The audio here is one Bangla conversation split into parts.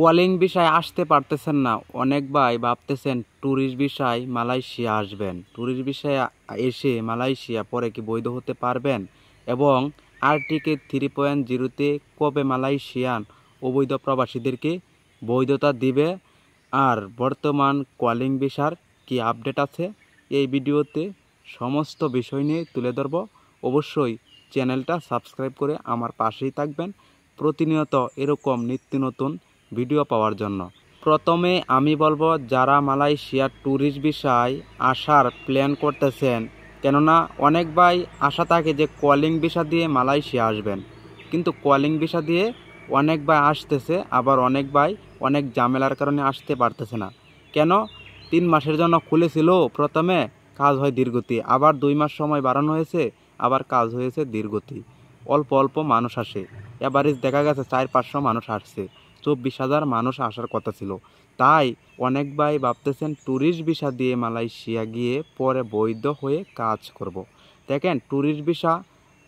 কলিং ভিসায় আসতে পারতেছেন না, অনেক ভাই ভাবতেছেন ট্যুরিস্ট ভিসায় মালয়েশিয়া আসবেন। ট্যুরিস্ট ভিসায় এসে মালয়েশিয়া পরে কি বৈধ হতে পারবেন, এবং আর্টিকেল 3.0-তে কবে মালয়েশিয়ান অবৈধ প্রবাসীদেরকে বৈধতা দিবে, আর বর্তমান কলিং ভিসার কি আপডেট আছে, এই ভিডিওতে সমস্ত বিষয় নিয়ে তুলে ধরব। অবশ্যই চ্যানেলটা সাবস্ক্রাইব করে আমার পাশেই থাকবেন প্রতিনিয়ত এরকম নিত্য নতুন ভিডিও পাওয়ার জন্য। প্রথমে আমি বলবো, যারা মালয়েশিয়ার ট্যুরিস্ট ভিসায় আসার প্ল্যান করতেছেন, কেননা অনেক ভাই আশা থাকে যে কলিং ভিসা দিয়ে মালয়েশিয়া আসবেন, কিন্তু কলিং ভিসা দিয়ে অনেক ভাই আসতেছে, আবার অনেক ভাই অনেক ঝামেলার কারণে আসতে পারতেছে না। কেন? 3 মাসের জন্য খুলেছিল, প্রথমে কাজ হয় দীর্ঘতি, আবার 2 মাস সময় বাড়ানো হয়েছে, আবার কাজ হয়েছে দীর্ঘতি। অল্প অল্প মানুষ আসে, এভারেজ দেখা গেছে 400-500 মানুষ আসছে, 24,000 মানুষ আসার কথা ছিল। তাই অনেক ভাই ভাবতেছেন ট্যুরিস্ট ভিসা দিয়ে মালয়েশিয়া গিয়ে পরে বৈধ হয়ে কাজ করব। দেখেন, ট্যুরিস্ট ভিসা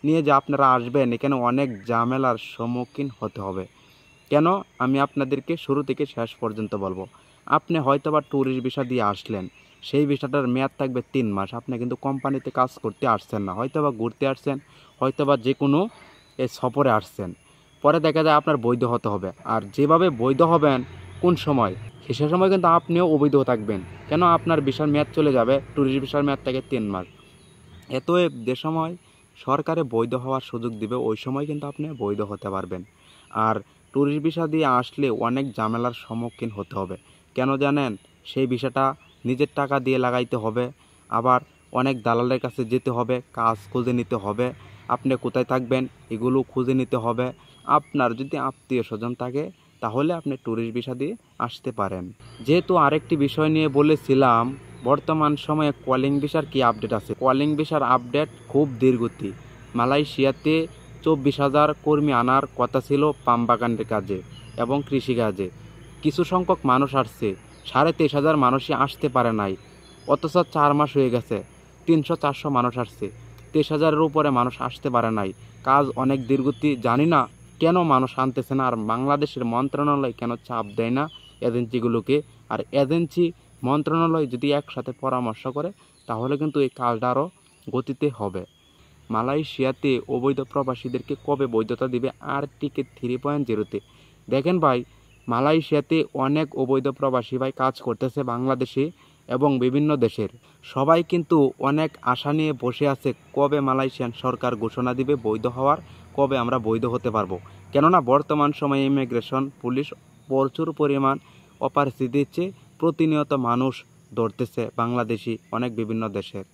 নিয়ে যে আপনারা আসবেন, এখানে অনেক ঝামেলার সম্মুখীন হতে হবে। কেন? আমি আপনাদেরকে শুরু থেকে শেষ পর্যন্ত বলবো। আপনি হয়তোবা ট্যুরিস্ট ভিসা দিয়ে আসলেন, সেই ভিসাটার মেয়াদ থাকবে 3 মাস। আপনি কিন্তু কোম্পানিতে কাজ করতে আসছেন না, হয়তোবা ঘুরতে আসছেন, হয়তোবা যে কোনো সফরে আসছেন। পরে দেখা যায় আপনার বৈধ হতে হবে, আর যেভাবে বৈধ হবেন কোন সময়, সে সময় কিন্তু আপনিও অবৈধ থাকবেন। কেন? আপনার ভিসার মেয়াদ চলে যাবে, ট্যুরিস্ট ভিসার মেয়াদ থাকে 3 মাস। এতএব যে সময় সরকারে বৈধ হওয়ার সুযোগ দিবে, ওই সময় কিন্তু আপনি বৈধ হতে পারবেন। আর ট্যুরিস্ট ভিসা দিয়ে আসলে অনেক ঝামেলার সম্মুখীন হতে হবে। কেন জানেন? সেই ভিসাটা নিজের টাকা দিয়ে লাগাইতে হবে, আবার অনেক দালালের কাছে যেতে হবে, কাজ খুঁজে নিতে হবে, আপনি কোথায় থাকবেন এগুলো খুঁজে নিতে হবে। আপনার যদি আত্মীয় স্বজন থাকে, তাহলে আপনি ট্যুরিস্ট ভিসা দিয়ে আসতে পারেন। যেহেতু আরেকটি বিষয় নিয়ে বলেছিলাম, বর্তমান সময়ে কলিং ভিসার কি আপডেট আছে। কলিং ভিসার আপডেট খুব ধীরগতি। মালয়েশিয়াতে 24,000 কর্মী আনার কথা ছিল পাম বাগানের কাজে এবং কৃষিকাজে। কিছু সংখ্যক মানুষ আসছে, 23,500 মানুষই আসতে পারে নাই, অথচ 4 মাস হয়ে গেছে, 300-400 মানুষ আসছে, 23,000-এর উপরে মানুষ আসতে পারে নাই। কাজ অনেক ধীরগতি, জানি না কেন মানুষ আনতেছে না, আর বাংলাদেশের মন্ত্রণালয় কেন চাপ দেয় না এজেন্সিগুলোকে। আর এজেন্সি মন্ত্রণালয় যদি একসাথে পরামর্শ করে, তাহলে কিন্তু এই কাজটা আরও গতিতে হবে। মালয়েশিয়াতে অবৈধ প্রবাসীদেরকে কবে বৈধতা দিবে? আর্টিকেল 3.0-তে। দেখেন ভাই, মালয়েশিয়াতে অনেক অবৈধ প্রবাসী ভাই কাজ করতেছে, বাংলাদেশে এবং বিভিন্ন দেশের। সবাই কিন্তু অনেক আশা নিয়ে বসে আছে, কবে মালয়েশিয়ান সরকার ঘোষণা দিবে বৈধ হওয়ার, কবে আমরা বৈধ হতে পারবো। কেননা বর্তমান সময়ে ইমিগ্রেশন পুলিশ প্রচুর পরিমাণ অপারেশন দিচ্ছে, প্রতিনিয়ত মানুষ ধরতেছে বাংলাদেশি অনেক বিভিন্ন দেশের।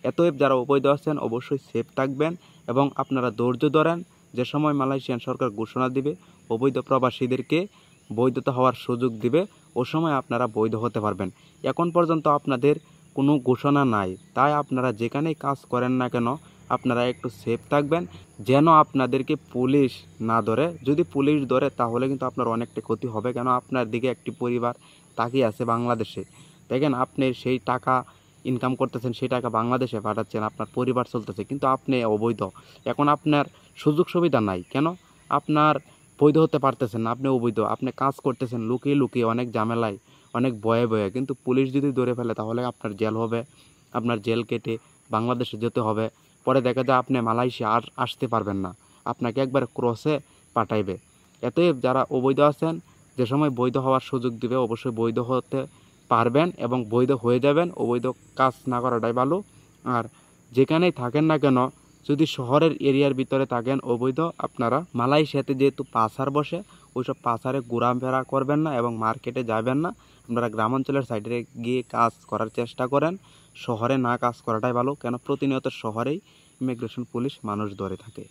এতএব যারা অবৈধ আছেন অবশ্যই সেফ থাকবেন, এবং আপনারা ধৈর্য ধরেন। যে সময় মালয়েশিয়ান সরকার ঘোষণা দিবে অবৈধ প্রবাসীদেরকে বৈধতা হওয়ার সুযোগ দিবে, ও সময় আপনারা বৈধ হতে পারবেন। এখন পর্যন্ত আপনাদের কোনো ঘোষণা নাই, তাই আপনারা যেখানেই কাজ করেন না কেন, আপনারা একটু সেফ থাকবেন, যেন আপনাদেরকে পুলিশ না ধরে। যদি পুলিশ ধরে তাহলে কিন্তু আপনার অনেকটা ক্ষতি হবে, কেন আপনার দিকে একটি পরিবার তাকিয়ে আছে বাংলাদেশে। দেখেন, আপনি সেই টাকা ইনকাম করতেছেন, সেই টাকা বাংলাদেশে পাঠাচ্ছেন, আপনার পরিবার চলতেছে, কিন্তু আপনি অবৈধ। এখন আপনার সুযোগ সুবিধা নাই, কেন? আপনার বৈধ হতে পারতেছেন না, আপনি অবৈধ, আপনি কাজ করতেছেন লুকিয়ে লুকিয়ে, অনেক ঝামেলায়, অনেক ভয়ে ভয়ে। কিন্তু পুলিশ যদি ধরে ফেলে তাহলে আপনার জেল হবে, আপনার জেল কেটে বাংলাদেশে যেতে হবে। পরে দেখা যায় আপনি মালয়েশিয়া আর আসতে পারবেন না, আপনাকে একবার ক্রসে পাঠাইবে। এতএব যারা অবৈধ আছেন, যে সময় বৈধ হওয়ার সুযোগ দিবে অবশ্যই বৈধ হতে পারবেন এবং বৈধ হয়ে যাবেন। অবৈধ কাজ না করাটাই ভালো। আর যেখানেই থাকেন না কেন, যদি শহরের এরিয়ার ভিতরে থাকেন অবৈধ, আপনারা মালয়েশিয়াতে যেহেতু পাচার বসে, ওইসব পাচারে ঘোরাফেরা করবেন না এবং মার্কেটে যাবেন না। আপনারা গ্রামাঞ্চলের সাইডে গিয়ে কাজ করার চেষ্টা করেন, শহরে না কাজ করাটাই ভালো। কেন? প্রতিনিয়ত শহরেই ইমিগ্রেশন পুলিশ মানুষ ধরে থাকে।